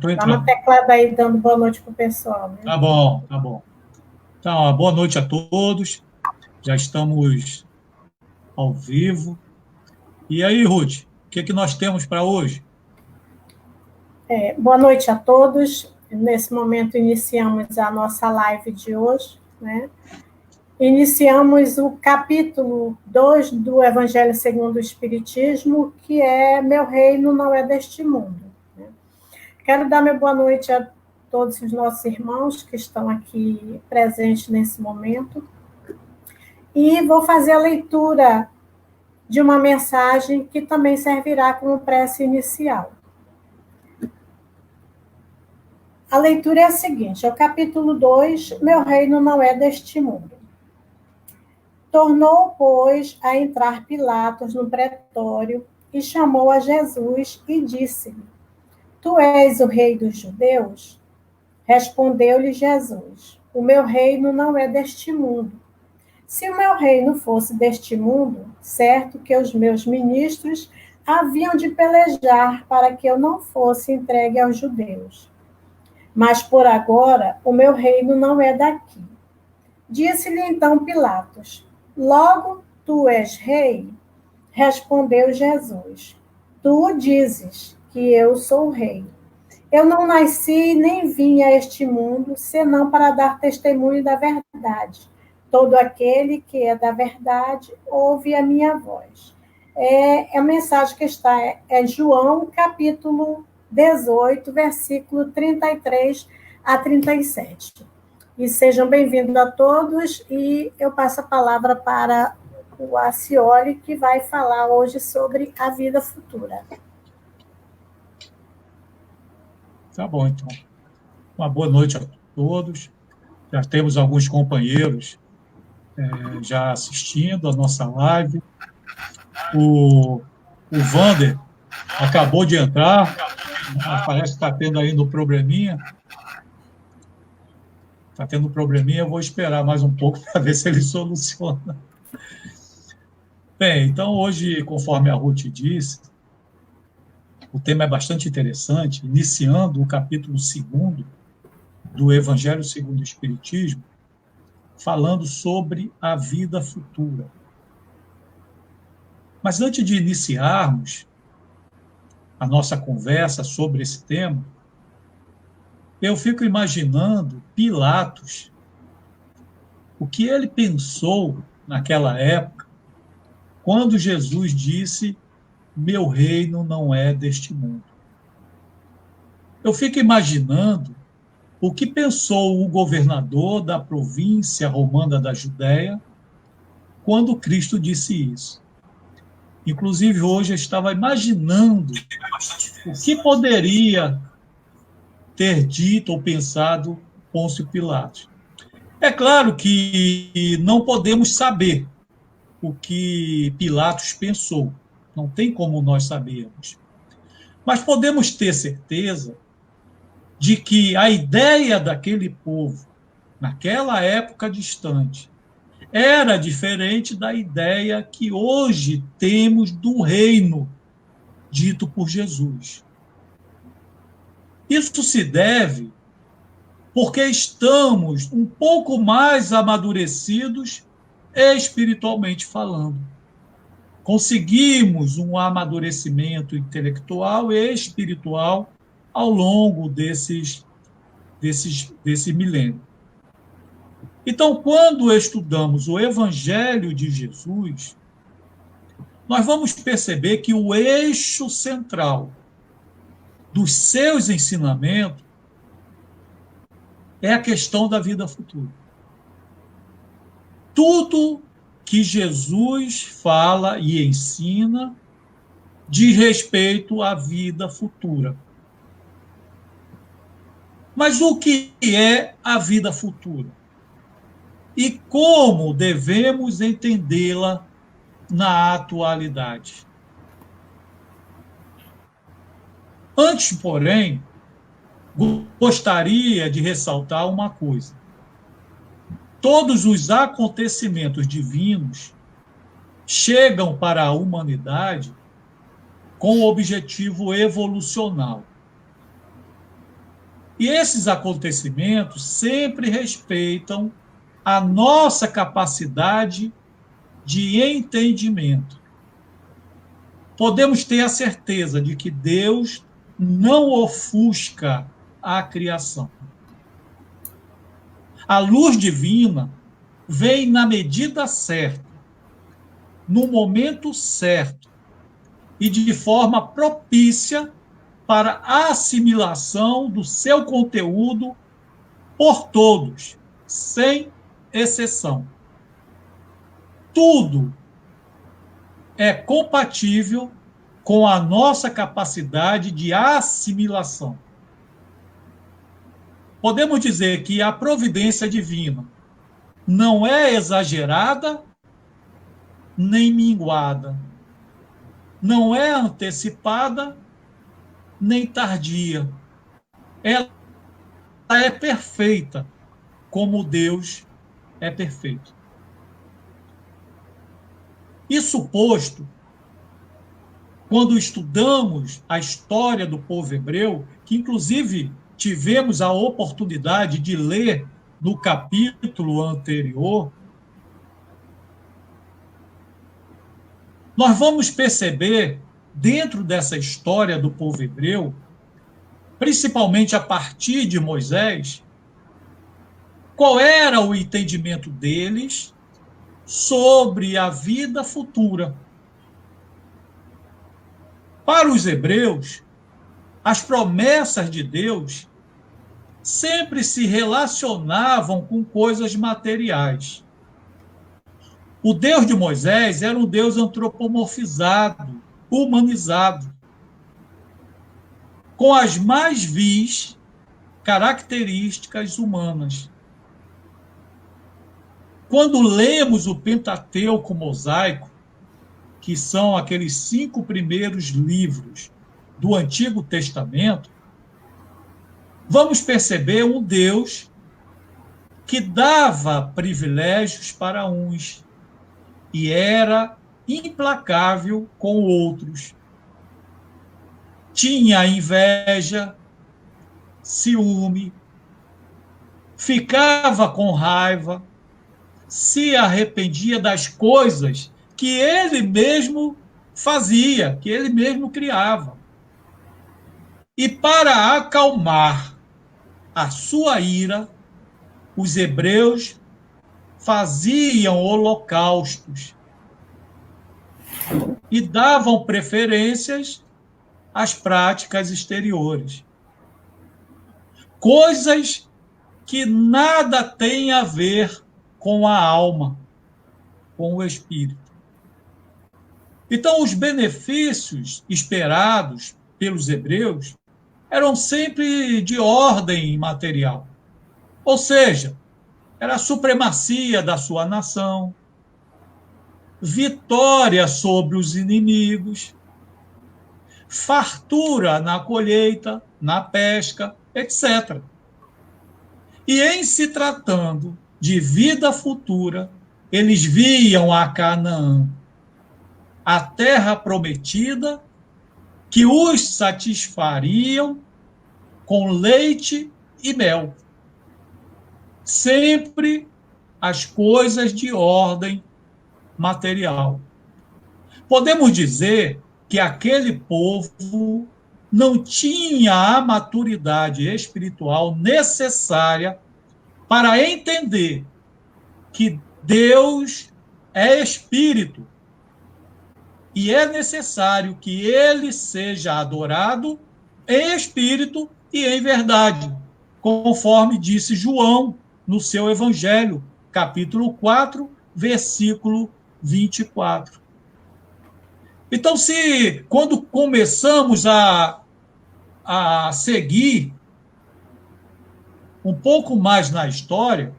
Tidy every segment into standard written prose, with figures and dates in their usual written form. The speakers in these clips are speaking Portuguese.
Estou Dá uma teclada aí, dando boa noite para o pessoal. Né? Tá bom, tá bom. Então, boa noite a todos. Já estamos ao vivo. E aí, Ruth, o que nós temos para hoje? Boa noite a todos. Nesse momento, iniciamos a nossa live de hoje. Né? Iniciamos o capítulo 2 do Evangelho segundo o Espiritismo, que é Meu Reino não é deste mundo. Né? Quero dar minha boa noite a todos os nossos irmãos que estão aqui presentes nesse momento. E vou fazer a leitura de uma mensagem que também servirá como prece inicial. A leitura é a seguinte, é o capítulo 2, Meu reino não é deste mundo. Tornou, pois, a entrar Pilatos no pretório e chamou a Jesus e disse-lhe, Tu és o rei dos judeus? Respondeu-lhe Jesus, o meu reino não é deste mundo. Se o meu reino fosse deste mundo, certo que os meus ministros haviam de pelejar para que eu não fosse entregue aos judeus. Mas por agora o meu reino não é daqui. Disse-lhe então Pilatos, logo tu és rei? Respondeu Jesus, tu dizes que eu sou rei. Eu não nasci nem vim a este mundo, senão para dar testemunho da verdade. Todo aquele que é da verdade ouve a minha voz. A mensagem que está é João, capítulo 18, versículo 33 a 37. E sejam bem-vindos a todos, e eu passo a palavra para o Acioli, que vai falar hoje sobre a vida futura. Tá bom, então. Uma boa noite a todos. Já temos alguns companheiros já assistindo a nossa live. O Vander acabou de entrar, parece que está tendo ainda um probleminha. Está tendo um probleminha, eu vou esperar mais um pouco para ver se ele soluciona. Bem, então hoje, conforme a Ruth disse, o tema é bastante interessante, iniciando o capítulo 2º do Evangelho segundo o Espiritismo, falando sobre a vida futura. Mas antes de iniciarmos a nossa conversa sobre esse tema, eu fico imaginando Pilatos, o que ele pensou naquela época, quando Jesus disse, meu reino não é deste mundo. Eu fico imaginando o que pensou o governador da província romana da Judéia quando Cristo disse isso. Inclusive, hoje eu estava imaginando o que poderia ter dito ou pensado Pôncio Pilatos. É claro que não podemos saber o que Pilatos pensou, não tem como nós sabermos. Mas podemos ter certeza de que a ideia daquele povo, naquela época distante, era diferente da ideia que hoje temos do reino dito por Jesus. Isso se deve porque estamos um pouco mais amadurecidos espiritualmente falando. Conseguimos um amadurecimento intelectual e espiritual ao longo desse milênio. Então, quando estudamos o Evangelho de Jesus, nós vamos perceber que o eixo central dos seus ensinamentos é a questão da vida futura. Tudo que Jesus fala e ensina diz respeito à vida futura. Mas o que é a vida futura? E como devemos entendê-la na atualidade? Antes, porém, gostaria de ressaltar uma coisa. Todos os acontecimentos divinos chegam para a humanidade com o objetivo evolucional. E esses acontecimentos sempre respeitam a nossa capacidade de entendimento. Podemos ter a certeza de que Deus não ofusca a criação. A luz divina vem na medida certa, no momento certo e de forma propícia para a assimilação do seu conteúdo por todos, sem exceção. Tudo é compatível com a nossa capacidade de assimilação. Podemos dizer que a providência divina não é exagerada nem minguada, não é antecipada nem tardia. Ela é perfeita, como Deus é perfeito. Isso posto, quando estudamos a história do povo hebreu, que inclusive tivemos a oportunidade de ler no capítulo anterior, nós vamos perceber, dentro dessa história do povo hebreu, principalmente a partir de Moisés, qual era o entendimento deles sobre a vida futura. Para os hebreus, as promessas de Deus sempre se relacionavam com coisas materiais. O Deus de Moisés era um Deus antropomorfizado, humanizado, com as mais vis características humanas. Quando lemos o Pentateuco mosaico, que são aqueles 5 primeiros livros do Antigo Testamento, vamos perceber um Deus que dava privilégios para uns e era implacável com outros. Tinha inveja, ciúme, ficava com raiva, se arrependia das coisas que ele mesmo fazia, que ele mesmo criava. E para acalmar a sua ira, os hebreus faziam holocaustos e davam preferências às práticas exteriores. Coisas que nada têm a ver com a alma, com o espírito. Então, os benefícios esperados pelos hebreus eram sempre de ordem material. Ou seja, era a supremacia da sua nação, vitória sobre os inimigos, fartura na colheita, na pesca, etc. E em se tratando de vida futura, eles viam a Canaã, a terra prometida, que os satisfariam com leite e mel. Sempre as coisas de ordem material. Podemos dizer que aquele povo não tinha a maturidade espiritual necessária para entender que Deus é espírito e é necessário que ele seja adorado em espírito e em verdade, conforme disse João no seu Evangelho, capítulo 4, versículo 24. Então, quando começamos a seguir um pouco mais na história,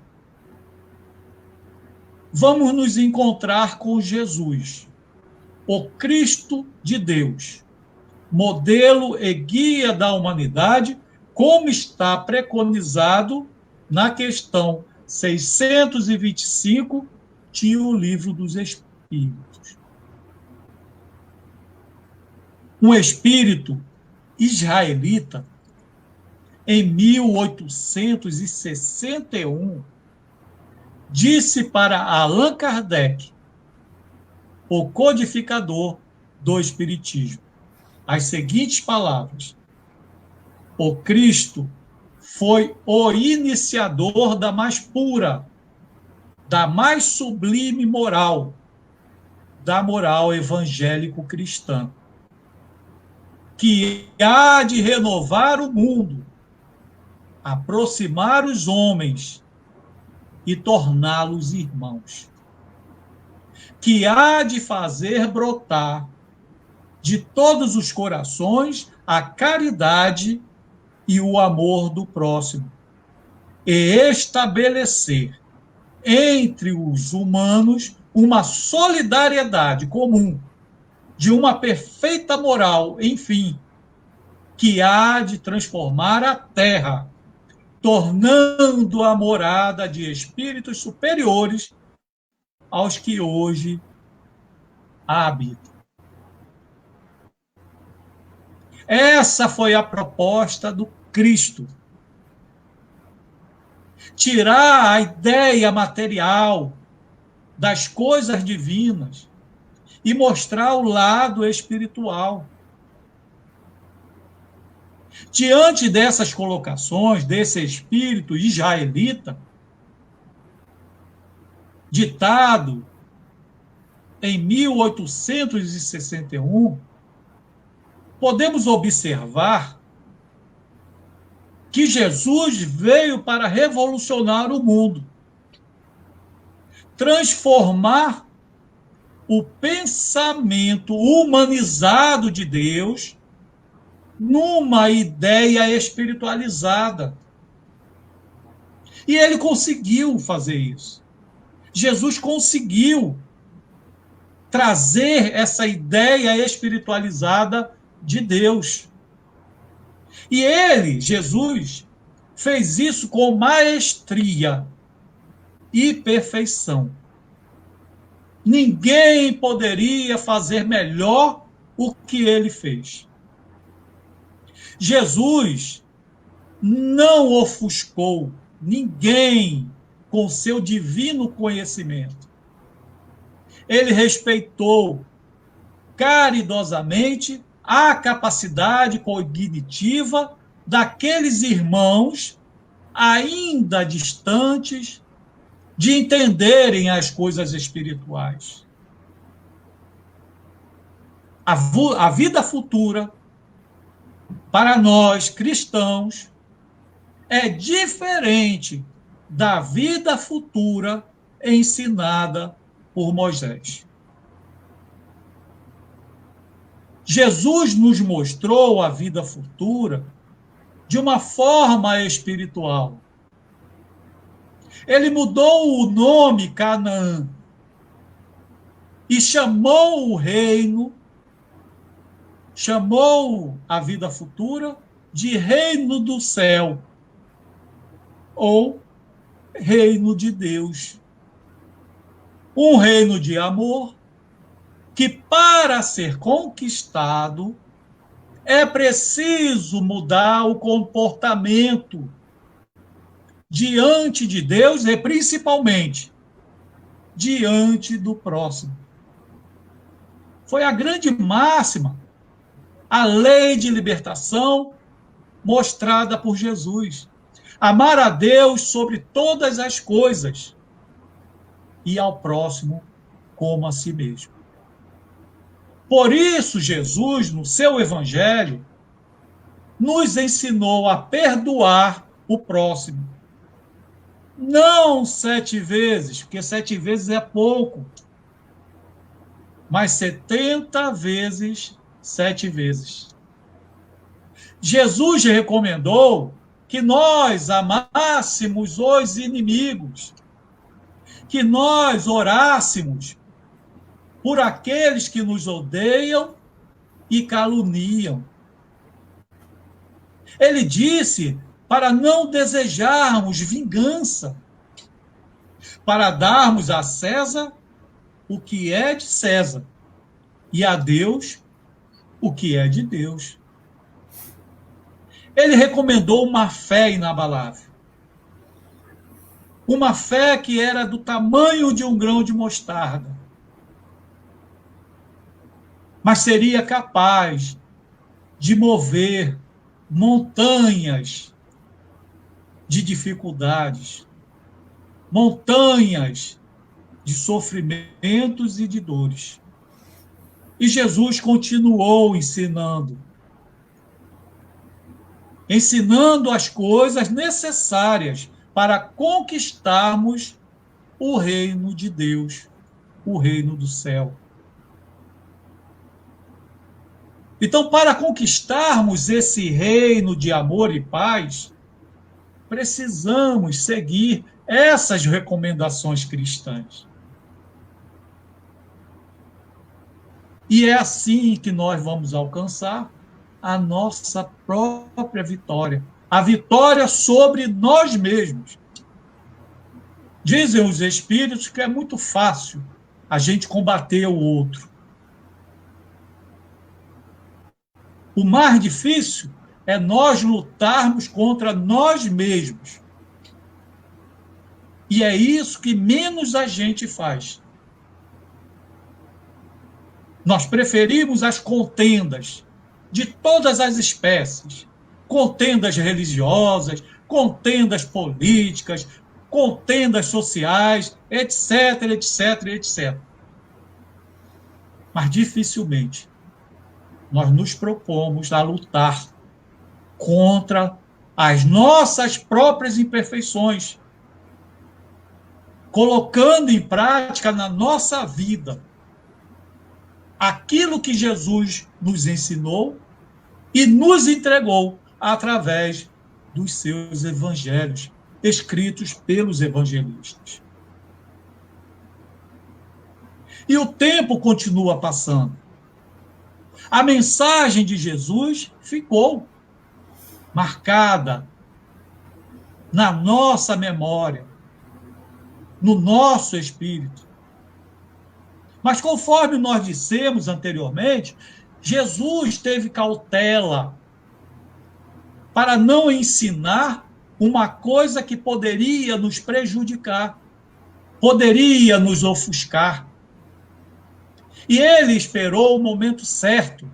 vamos nos encontrar com Jesus, o Cristo de Deus, modelo e guia da humanidade, como está preconizado na questão 625 de O Livro dos Espíritos. Um espírito israelita em 1861, disse para Allan Kardec, o codificador do Espiritismo, as seguintes palavras: o Cristo foi o iniciador da mais pura, da mais sublime moral, da moral evangélico-cristã, que há de renovar o mundo, aproximar os homens e torná-los irmãos, que há de fazer brotar de todos os corações a caridade e o amor do próximo, e estabelecer entre os humanos uma solidariedade comum, de uma perfeita moral, enfim, que há de transformar a Terra, tornando a morada de espíritos superiores aos que hoje a habitam. Essa foi a proposta do Cristo. Tirar a ideia material das coisas divinas e mostrar o lado espiritual. Diante dessas colocações, desse espírito israelita, ditado em 1861, podemos observar que Jesus veio para revolucionar o mundo, transformar o pensamento humanizado de Deus numa ideia espiritualizada. E ele conseguiu fazer isso. Jesus conseguiu trazer essa ideia espiritualizada de Deus. E ele, Jesus, fez isso com maestria e perfeição. Ninguém poderia fazer melhor o que ele fez. Jesus não ofuscou ninguém com seu divino conhecimento. Ele respeitou caridosamente a capacidade cognitiva daqueles irmãos ainda distantes de entenderem as coisas espirituais. A vida futura, para nós cristãos, é diferente da vida futura ensinada por Moisés. Jesus nos mostrou a vida futura de uma forma espiritual. Ele mudou o nome Canaã e chamou o reino, chamou a vida futura de reino do céu, ou reino de Deus. Um reino de amor que, para ser conquistado, é preciso mudar o comportamento diante de Deus e, principalmente, diante do próximo. Foi a grande máxima, a lei de libertação mostrada por Jesus. Amar a Deus sobre todas as coisas e ao próximo como a si mesmo. Por isso, Jesus, no seu evangelho, nos ensinou a perdoar o próximo. Não 7 vezes, porque 7 vezes é pouco, mas 70 vezes 7 vezes. Jesus recomendou que nós amássemos os inimigos, que nós orássemos por aqueles que nos odeiam e caluniam. Ele disse para não desejarmos vingança, para darmos a César o que é de César e a Deus o que é de Deus. Ele recomendou uma fé inabalável. Uma fé que era do tamanho de um grão de mostarda. Mas seria capaz de mover montanhas de dificuldades, montanhas de sofrimentos e de dores. E Jesus continuou ensinando as coisas necessárias para conquistarmos o reino de Deus, o reino do céu. Então, para conquistarmos esse reino de amor e paz, precisamos seguir essas recomendações cristãs. E é assim que nós vamos alcançar a nossa própria vitória, a vitória sobre nós mesmos. Dizem os espíritos que é muito fácil a gente combater o outro. O mais difícil é nós lutarmos contra nós mesmos. E é isso que menos a gente faz. Nós preferimos as contendas de todas as espécies, contendas religiosas, contendas políticas, contendas sociais, etc, etc, etc. Mas dificilmente nós nos propomos a lutar contra as nossas próprias imperfeições, colocando em prática na nossa vida aquilo que Jesus nos ensinou e nos entregou através dos seus evangelhos, escritos pelos evangelistas. E o tempo continua passando. A mensagem de Jesus ficou marcada na nossa memória, no nosso espírito. Mas conforme nós dissemos anteriormente, Jesus teve cautela para não ensinar uma coisa que poderia nos prejudicar, poderia nos ofuscar. E ele esperou o momento certo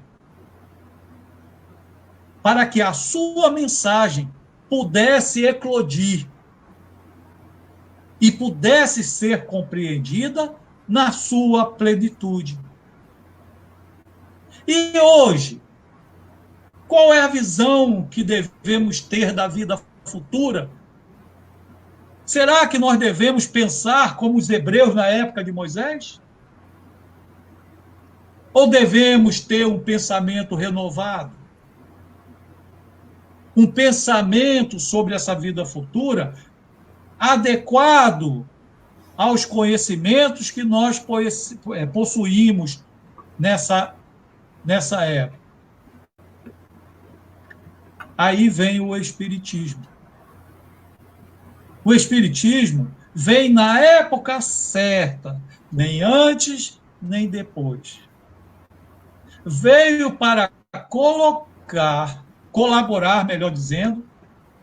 para que a sua mensagem pudesse eclodir e pudesse ser compreendida na sua plenitude. E hoje, qual é a visão que devemos ter da vida futura? Será que nós devemos pensar como os hebreus na época de Moisés? Ou devemos ter um pensamento renovado? Um pensamento sobre essa vida futura adequado aos conhecimentos que nós possuímos nessa época. Aí vem o Espiritismo. O Espiritismo vem na época certa, nem antes, nem depois. Veio para colaborar, melhor dizendo,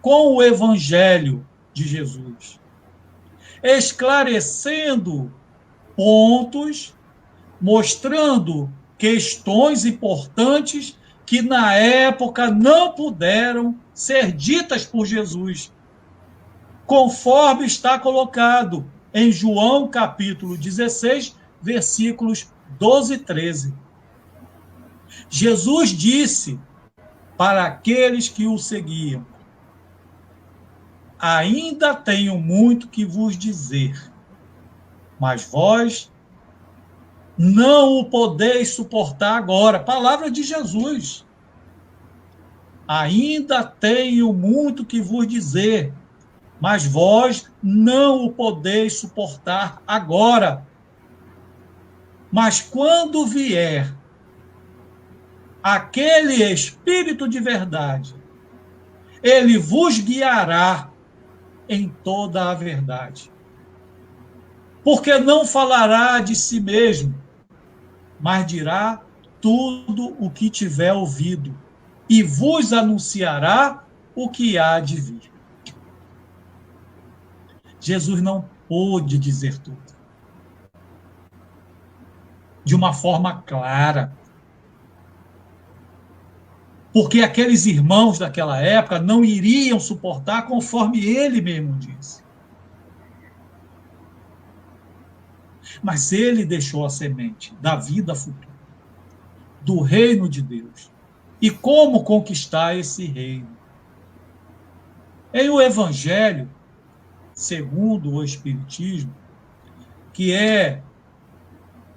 com o Evangelho de Jesus, esclarecendo pontos, mostrando questões importantes que na época não puderam ser ditas por Jesus, conforme está colocado em João capítulo 16, versículos 12 e 13. Jesus disse para aqueles que o seguiam: ainda tenho muito que vos dizer, mas vós não o podeis suportar agora. Palavra de Jesus. Ainda tenho muito que vos dizer, mas vós não o podeis suportar agora. Mas quando vier aquele Espírito de verdade, ele vos guiará em toda a verdade. Porque não falará de si mesmo, mas dirá tudo o que tiver ouvido, e vos anunciará o que há de vir. Jesus não pôde dizer tudo de uma forma clara, porque aqueles irmãos daquela época não iriam suportar, conforme ele mesmo disse. Mas ele deixou a semente da vida futura, do reino de Deus, e como conquistar esse reino. Em o Evangelho, segundo o Espiritismo, que é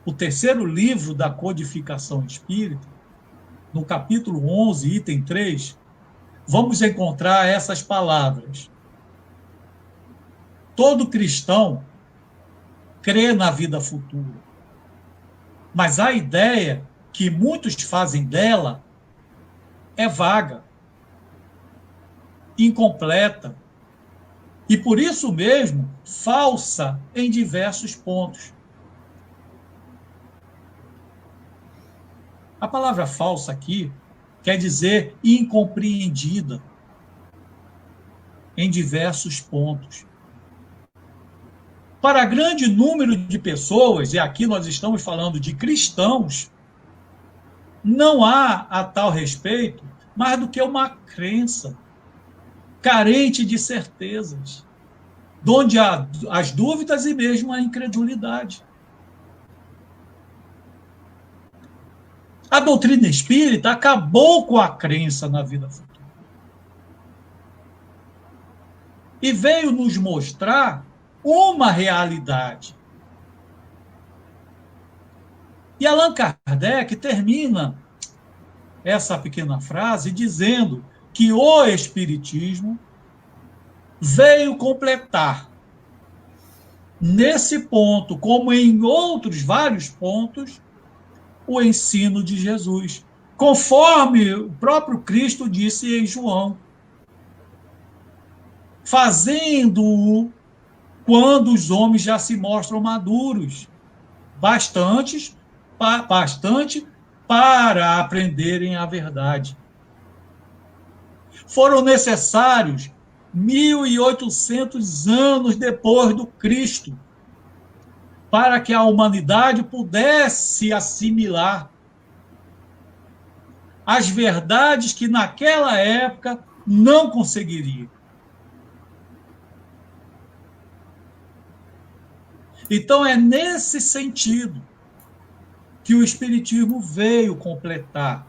o terceiro livro da codificação espírita, no capítulo 11, item 3, vamos encontrar essas palavras. Todo cristão crê na vida futura, mas a ideia que muitos fazem dela é vaga, incompleta e, por isso mesmo, falsa em diversos pontos. A palavra falsa aqui quer dizer incompreendida em diversos pontos. Para grande número de pessoas, e aqui nós estamos falando de cristãos, não há a tal respeito mais do que uma crença carente de certezas, onde há as dúvidas e mesmo a incredulidade. A doutrina espírita acabou com a crença na vida futura e veio nos mostrar uma realidade. E Allan Kardec termina essa pequena frase dizendo que o Espiritismo veio completar, nesse ponto, como em outros vários pontos, o ensino de Jesus, conforme o próprio Cristo disse em João, fazendo-o quando os homens já se mostram maduros, bastante para aprenderem a verdade. Foram necessários 1.800 anos depois do Cristo para que a humanidade pudesse assimilar as verdades que naquela época não conseguiria. Então é nesse sentido que o Espiritismo veio completar.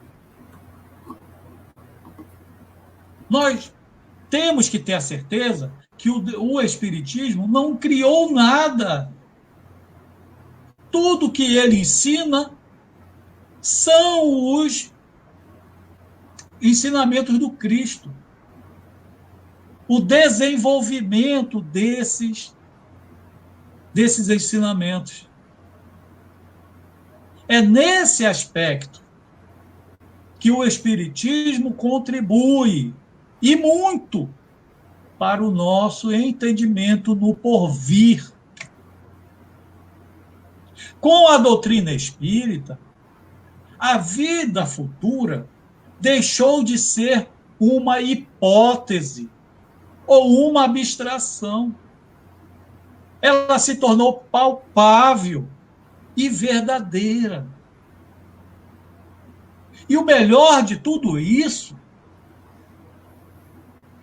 Nós temos que ter a certeza que o Espiritismo não criou nada. Tudo que ele ensina são os ensinamentos do Cristo. O desenvolvimento desses ensinamentos. É nesse aspecto que o Espiritismo contribui, e muito, para o nosso entendimento no porvir. Com a doutrina espírita, a vida futura deixou de ser uma hipótese ou uma abstração. Ela se tornou palpável e verdadeira. E o melhor de tudo isso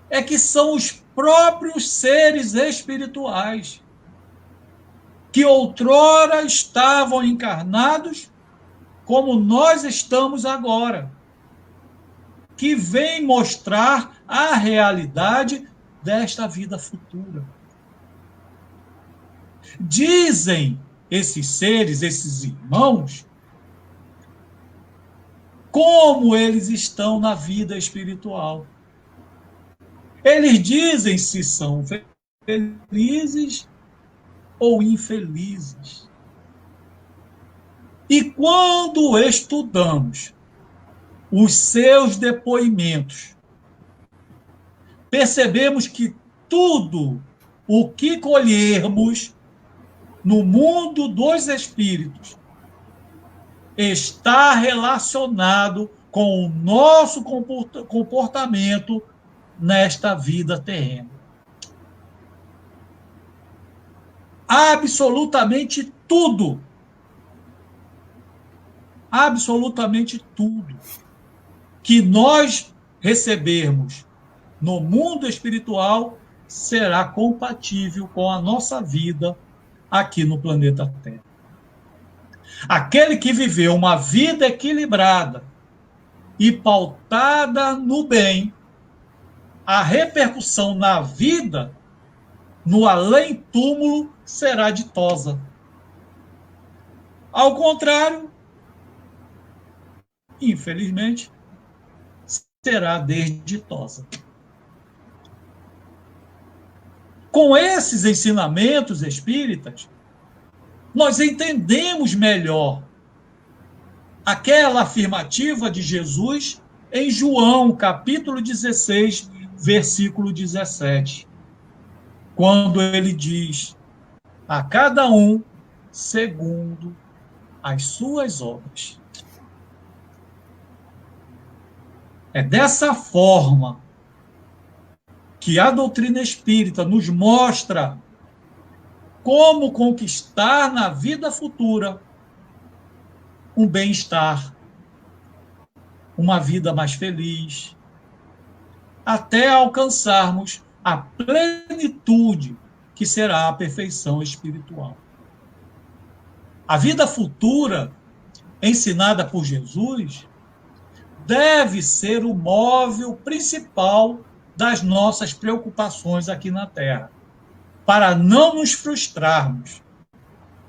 é que são os próprios seres espirituais que outrora estavam encarnados como nós estamos agora, que vêm mostrar a realidade desta vida futura. Dizem esses seres, esses irmãos, como eles estão na vida espiritual. Eles dizem se são felizes ou infelizes. E quando estudamos os seus depoimentos, percebemos que tudo o que colhermos no mundo dos espíritos está relacionado com o nosso comportamento nesta vida terrena. Absolutamente tudo que nós recebermos no mundo espiritual será compatível com a nossa vida aqui no planeta Terra. Aquele que viveu uma vida equilibrada e pautada no bem, a repercussão na vida, no além-túmulo, será ditosa. Ao contrário, infelizmente, será desditosa. Com esses ensinamentos espíritas, nós entendemos melhor aquela afirmativa de Jesus em João, capítulo 16, versículo 17, quando ele diz: a cada um segundo as suas obras. É dessa forma que a doutrina espírita nos mostra como conquistar na vida futura um bem-estar, uma vida mais feliz, até alcançarmos a plenitude que será a perfeição espiritual. A vida futura, ensinada por Jesus, deve ser o móvel principal das nossas preocupações aqui na Terra, para não nos frustrarmos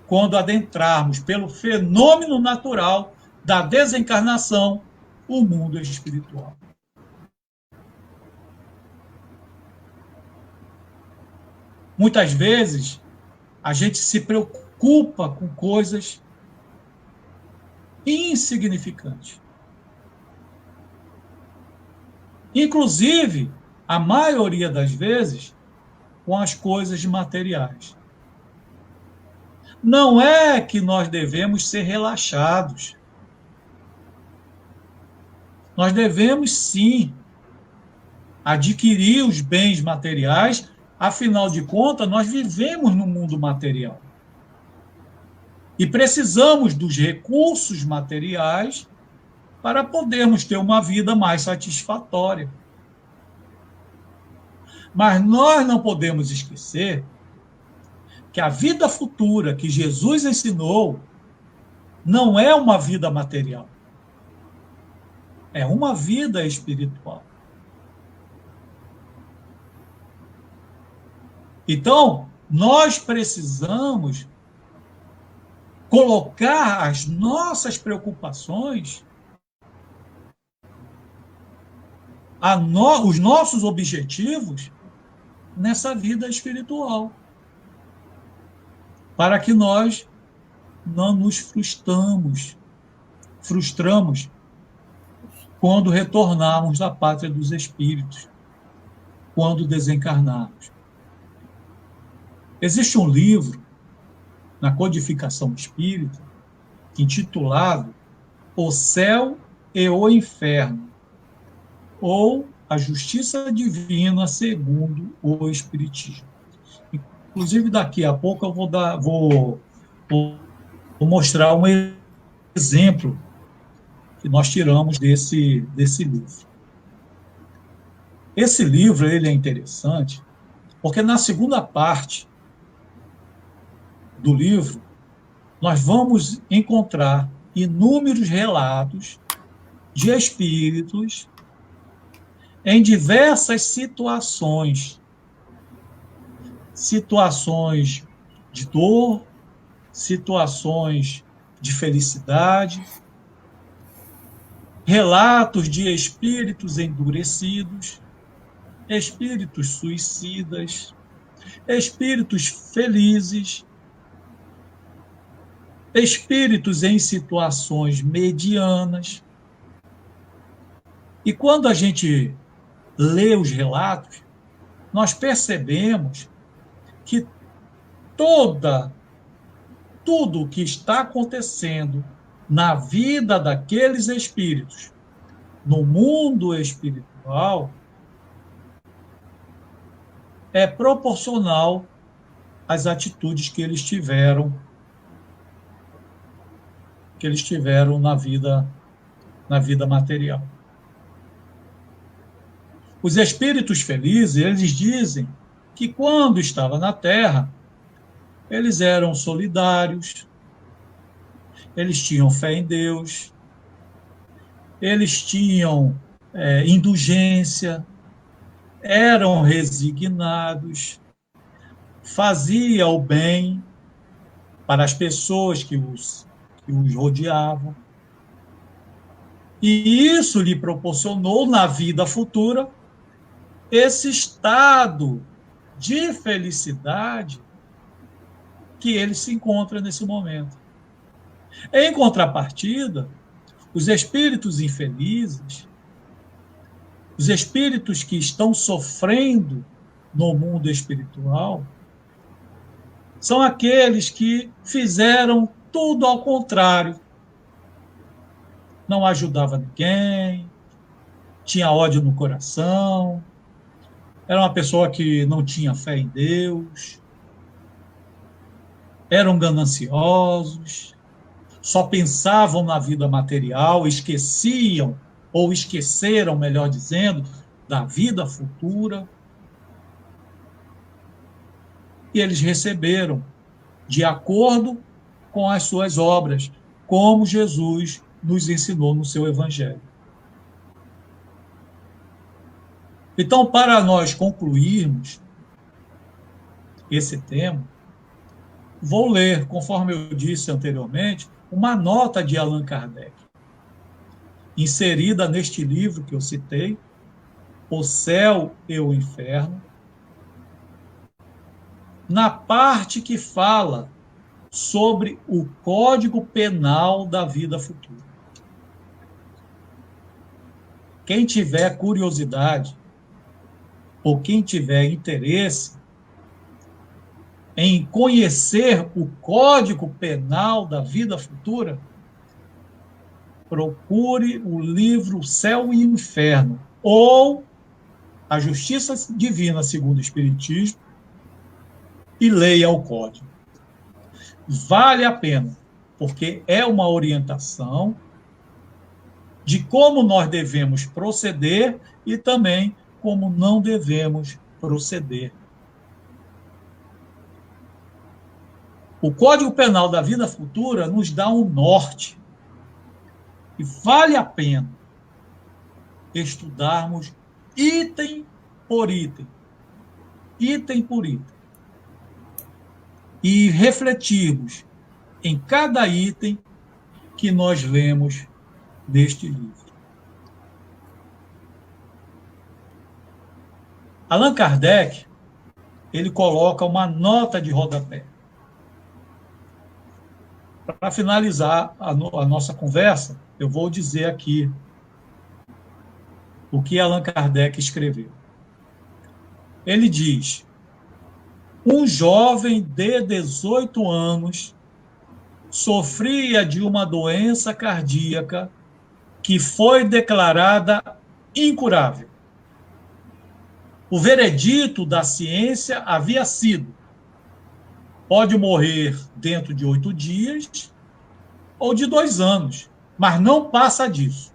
quando adentrarmos pelo fenômeno natural da desencarnação o mundo espiritual. Muitas vezes, a gente se preocupa com coisas insignificantes. Inclusive, a maioria das vezes, com as coisas materiais. Não é que nós devemos ser relaxados. Nós devemos, sim, adquirir os bens materiais, afinal de contas, nós vivemos no mundo material. E precisamos dos recursos materiais para podermos ter uma vida mais satisfatória. Mas nós não podemos esquecer que a vida futura que Jesus ensinou não é uma vida material. É uma vida espiritual. Então, nós precisamos colocar as nossas preocupações, os nossos objetivos nessa vida espiritual, para que nós não nos frustramos quando retornarmos à pátria dos espíritos, quando desencarnarmos. Existe um livro na codificação espírita intitulado O Céu e o Inferno, ou A Justiça Divina segundo o Espiritismo. Inclusive, daqui a pouco eu vou mostrar um exemplo que nós tiramos desse livro. Esse livro ele é interessante porque na segunda parte do livro nós vamos encontrar inúmeros relatos de espíritos em diversas situações de dor, situações de felicidade, relatos de espíritos endurecidos, espíritos suicidas, espíritos felizes, espíritos em situações medianas. E quando a gente lê os relatos, nós percebemos que tudo o que está acontecendo na vida daqueles espíritos, no mundo espiritual, é proporcional às atitudes que eles tiveram na vida material. Os espíritos felizes, eles dizem que quando estavam na Terra, eles eram solidários, eles tinham fé em Deus, eles tinham indulgência, eram resignados, faziam o bem para as pessoas que os rodeavam. E isso lhe proporcionou, na vida futura, esse estado de felicidade que ele se encontra nesse momento. Em contrapartida, os espíritos infelizes, os espíritos que estão sofrendo no mundo espiritual, são aqueles que fizeram tudo ao contrário. Não ajudava ninguém, tinha ódio no coração, era uma pessoa que não tinha fé em Deus, eram gananciosos, só pensavam na vida material, esqueciam, ou esqueceram, melhor dizendo, da vida futura. E eles receberam, de acordo com as suas obras, como Jesus nos ensinou no seu Evangelho. Então, para nós concluirmos esse tema, vou ler, conforme eu disse anteriormente, uma nota de Allan Kardec, inserida neste livro que eu citei, O Céu e o Inferno, na parte que fala sobre o Código Penal da vida futura. Quem tiver curiosidade ou quem tiver interesse em conhecer o Código Penal da vida futura, procure o livro Céu e Inferno ou A Justiça Divina segundo o Espiritismo e leia o Código. Vale a pena, porque é uma orientação de como nós devemos proceder e também como não devemos proceder. O Código Penal da vida futura nos dá um norte. E vale a pena estudarmos item por item, e refletirmos em cada item que nós lemos neste livro. Allan Kardec, ele coloca uma nota de rodapé. Para finalizar a nossa conversa, eu vou dizer aqui o que Allan Kardec escreveu. Ele diz: um jovem de 18 anos sofria de uma doença cardíaca que foi declarada incurável. O veredito da ciência havia sido: pode morrer dentro de 8 dias ou de 2 anos, mas não passa disso.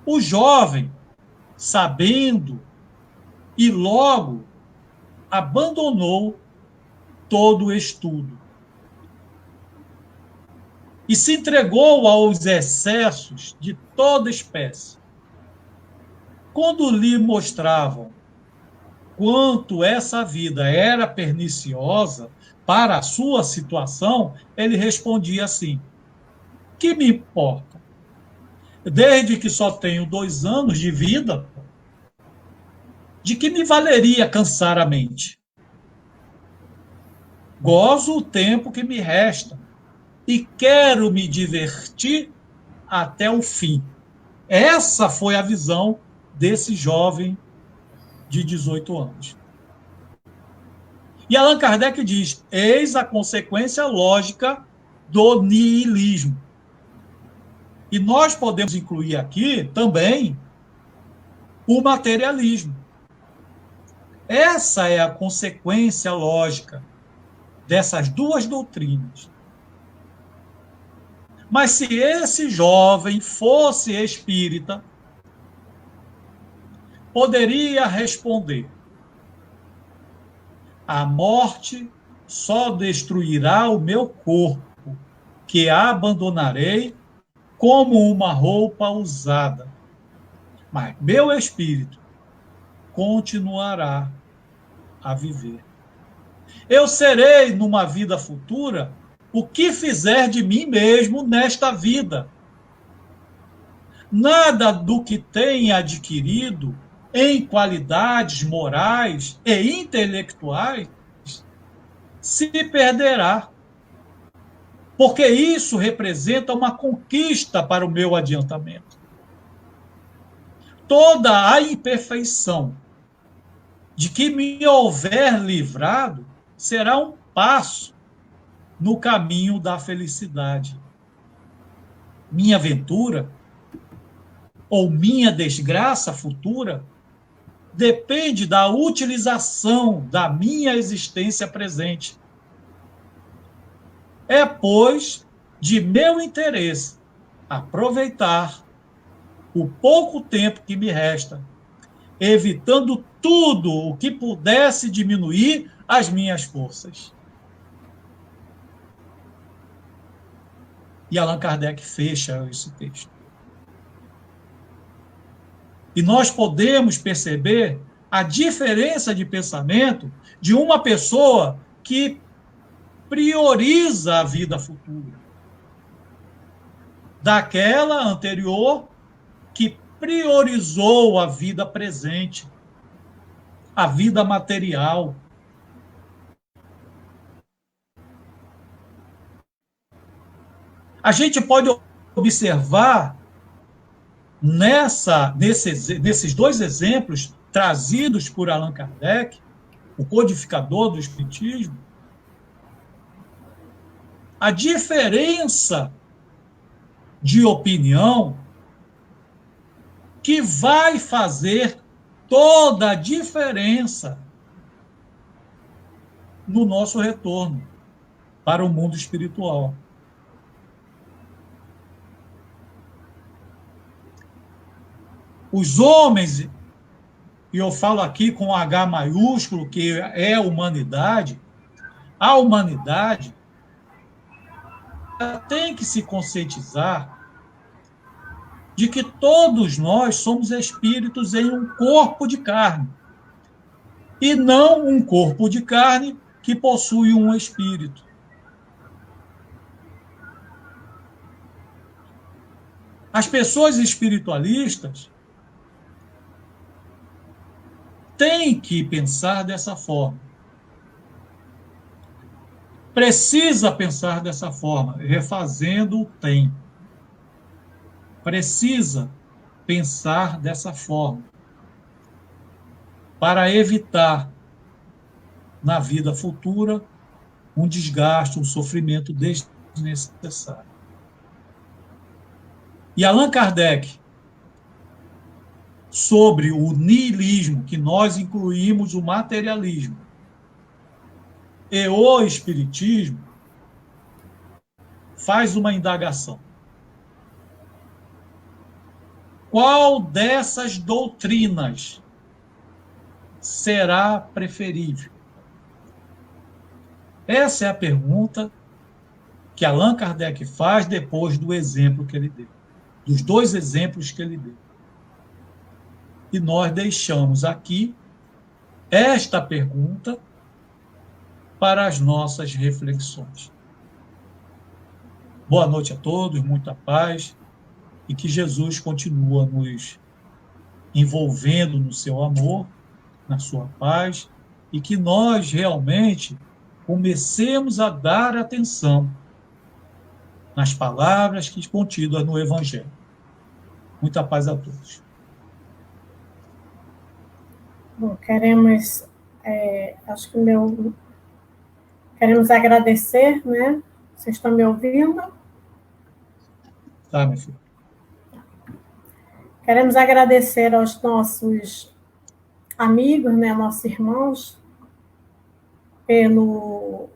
O jovem, sabendo, e logo abandonou todo o estudo e se entregou aos excessos de toda espécie. Quando lhe mostravam quanto essa vida era perniciosa para a sua situação, ele respondia assim: que me importa? Desde que só tenho 2 anos de vida, de que me valeria cansar a mente? Gozo o tempo que me resta e quero me divertir até o fim. Essa foi a visão desse jovem de 18 anos. E Allan Kardec diz: eis a consequência lógica do niilismo. E nós podemos incluir aqui também o materialismo. Essa é a consequência lógica dessas duas doutrinas. Mas se esse jovem fosse espírita, poderia responder: a morte só destruirá o meu corpo, que abandonarei como uma roupa usada. Mas meu espírito continuará a viver. Eu serei, numa vida futura, o que fizer de mim mesmo nesta vida. Nada do que tenha adquirido em qualidades morais e intelectuais se perderá, porque isso representa uma conquista para o meu adiantamento. Toda a imperfeição de que me houver livrado será um passo no caminho da felicidade. Minha aventura ou minha desgraça futura depende da utilização da minha existência presente. É, pois, de meu interesse aproveitar o pouco tempo que me resta, evitando tudo o que pudesse diminuir as minhas forças. E Allan Kardec fecha esse texto. E nós podemos perceber a diferença de pensamento de uma pessoa que prioriza a vida futura, daquela anterior que priorizou a vida presente, a vida material. A gente pode observar nesses dois exemplos trazidos por Allan Kardec, o codificador do Espiritismo, a diferença de opinião que vai fazer toda a diferença no nosso retorno para o mundo espiritual. Os homens, e eu falo aqui com H maiúsculo, que é a humanidade tem que se conscientizar de que todos nós somos espíritos em um corpo de carne, e não um corpo de carne que possui um espírito. As pessoas espiritualistas têm que pensar dessa forma. Precisa pensar dessa forma, refazendo o tem. Precisa pensar dessa forma para evitar na vida futura um desgaste, um sofrimento desnecessário. E Allan Kardec, sobre o niilismo, que nós incluímos o materialismo, e o espiritismo, faz uma indagação. Qual dessas doutrinas será preferível? Essa é a pergunta que Allan Kardec faz depois do exemplo que ele deu, dos dois exemplos que ele deu. E nós deixamos aqui esta pergunta para as nossas reflexões. Boa noite a todos, muita paz, e que Jesus continue nos envolvendo no seu amor, na sua paz, e que nós realmente comecemos a dar atenção nas palavras que contidas no Evangelho. Muita paz a todos. Bom, queremos agradecer, né? Vocês estão me ouvindo? Tá, meu filho. Queremos agradecer aos nossos amigos, né, nossos irmãos, pelo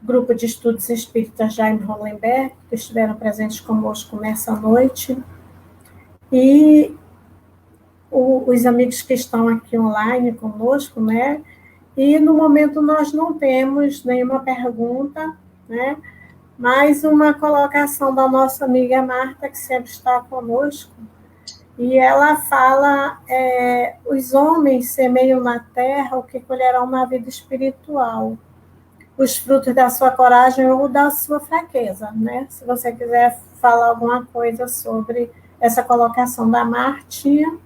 Grupo de Estudos Espíritas Jaime Hollenberg, que estiveram presentes conosco nessa noite, e os amigos que estão aqui online conosco, né? E no momento nós não temos nenhuma pergunta, né? Mais uma colocação da nossa amiga Marta, que sempre está conosco, e ela fala: os homens semeiam na terra o que colherão na vida espiritual, os frutos da sua coragem ou da sua fraqueza, né? Se você quiser falar alguma coisa sobre essa colocação da Martinha.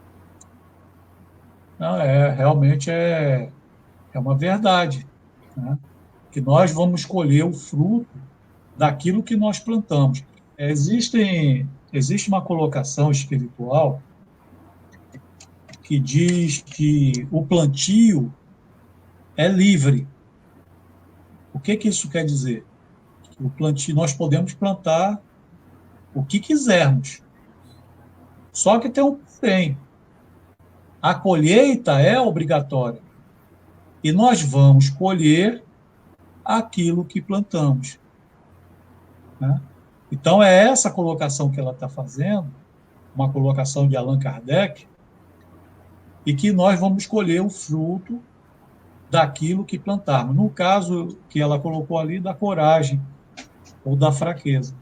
Não, realmente é uma verdade, né? Que nós vamos colher o fruto daquilo que nós plantamos. Existe uma colocação espiritual que diz que o plantio é livre. O que isso quer dizer? O plantio, nós podemos plantar o que quisermos. Só que tem um porém. A colheita é obrigatória. E nós vamos colher aquilo que plantamos, né? Então, é essa colocação que ela está fazendo, uma colocação de Allan Kardec, e que nós vamos colher o fruto daquilo que plantarmos. No caso que ela colocou ali, da coragem ou da fraqueza.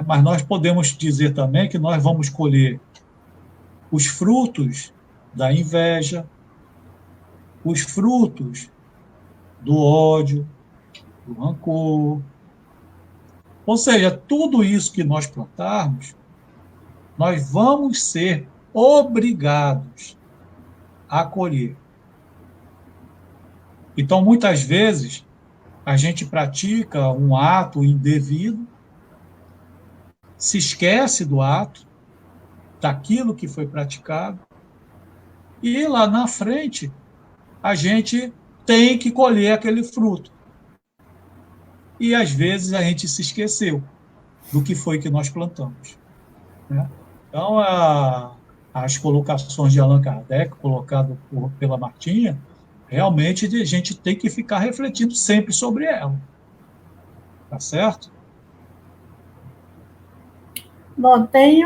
Mas nós podemos dizer também que nós vamos colher os frutos da inveja, os frutos do ódio, do rancor. Ou seja, tudo isso que nós plantarmos, nós vamos ser obrigados a colher. Então, muitas vezes, a gente pratica um ato indevido, se esquece do ato, daquilo que foi praticado, e lá na frente, a gente tem que colher aquele fruto. E, às vezes, a gente se esqueceu do que foi que nós plantamos, né? Então, as colocações de Allan Kardec, colocado pela Martinha, realmente a gente tem que ficar refletindo sempre sobre ela. Tá certo? Bom, tem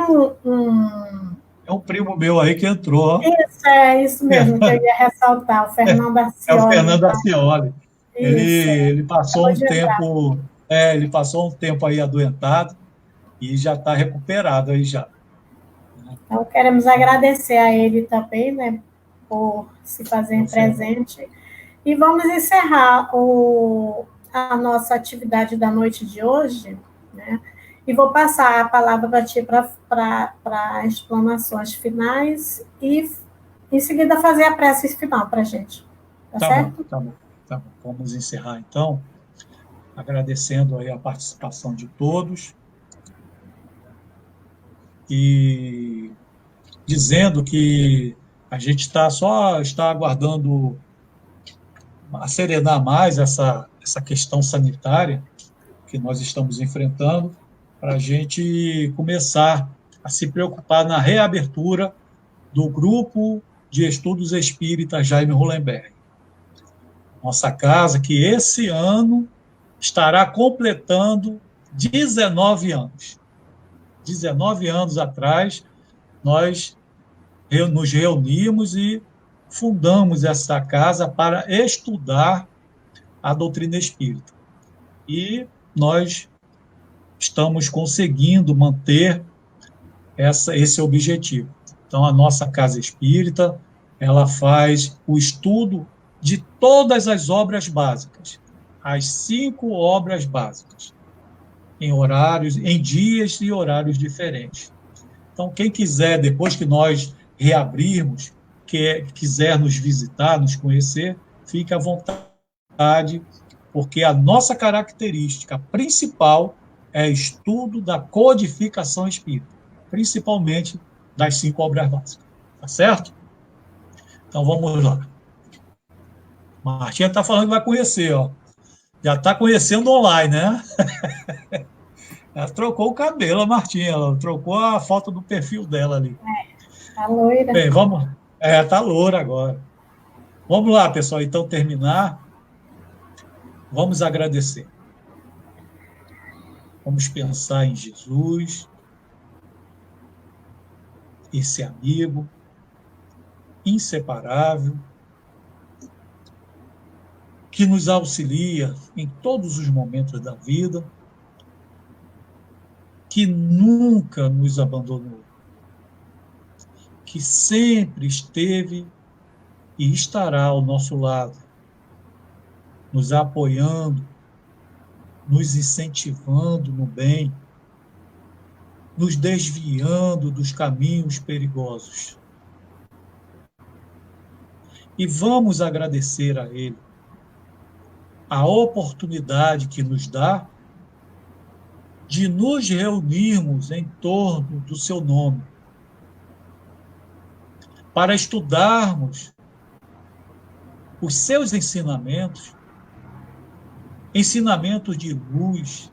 É um primo meu aí que entrou. Isso mesmo que eu ia ressaltar, o Fernando Ascioli. É o Fernando Ascioli. Isso, Ele passou um entrar. tempo, ele passou um tempo aí adoentado e já está recuperado aí já. Então, queremos agradecer a ele também, né, por se fazer presente. E vamos encerrar a nossa atividade da noite de hoje, né? E vou passar a palavra para ti para explanações finais e, em seguida, fazer a prece final para a gente. Tá certo? Tá bom. Vamos encerrar, então, agradecendo aí a participação de todos e dizendo que a gente está aguardando acerenar mais essa questão sanitária que nós estamos enfrentando, para a gente começar a se preocupar na reabertura do Grupo de Estudos Espíritas Jaime Hollenberg. Nossa casa, que esse ano estará completando 19 anos. 19 anos atrás, nós nos reunimos e fundamos essa casa para estudar a doutrina espírita. E nós estamos conseguindo manter esse objetivo. Então, a nossa casa espírita, ela faz o estudo de todas as obras básicas, as 5 obras básicas, em dias e horários diferentes. Então, quem quiser, depois que nós reabrirmos, quiser nos visitar, nos conhecer, fique à vontade, porque a nossa característica principal é estudo da codificação espírita, principalmente das 5 obras básicas. Tá certo? Então, vamos lá. Martinha está falando que vai conhecer, ó. Já está conhecendo online, né? Ela trocou o cabelo, a Martinha. Ela trocou a foto do perfil dela ali. A loira. Bem, vamos Tá loura agora. Vamos lá, pessoal, então terminar. Vamos agradecer. Vamos pensar em Jesus, esse amigo inseparável, que nos auxilia em todos os momentos da vida, que nunca nos abandonou, que sempre esteve e estará ao nosso lado, nos apoiando, nos incentivando no bem, nos desviando dos caminhos perigosos. E vamos agradecer a Ele a oportunidade que nos dá de nos reunirmos em torno do seu nome, para estudarmos os seus ensinamentos, ensinamentos de luz,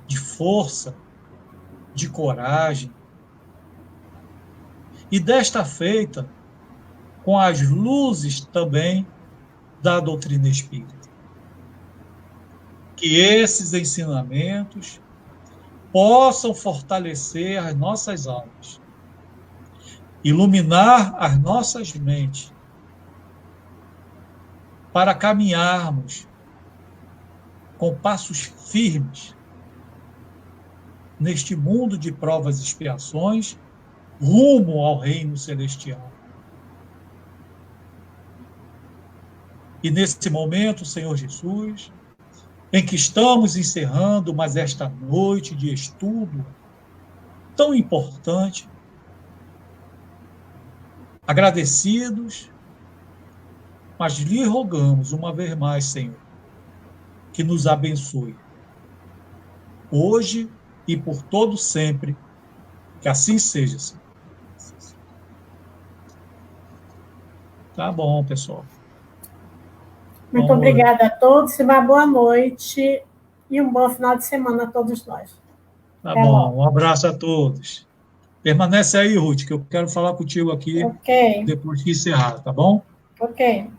de força, de coragem, e desta feita com as luzes também da doutrina espírita. Que esses ensinamentos possam fortalecer as nossas almas, iluminar as nossas mentes, para caminharmos com passos firmes neste mundo de provas e expiações, rumo ao reino celestial. E nesse momento, Senhor Jesus, em que estamos encerrando mais esta noite de estudo tão importante, agradecidos, mas lhe rogamos uma vez mais, Senhor, que nos abençoe, hoje e por todo sempre, que assim seja, Senhor. Tá bom, pessoal. Muito obrigada a todos, uma boa noite e um bom final de semana a todos nós. Tá bom, um abraço a todos. Permanece aí, Ruth, que eu quero falar contigo aqui depois que encerrar, tá bom? Ok.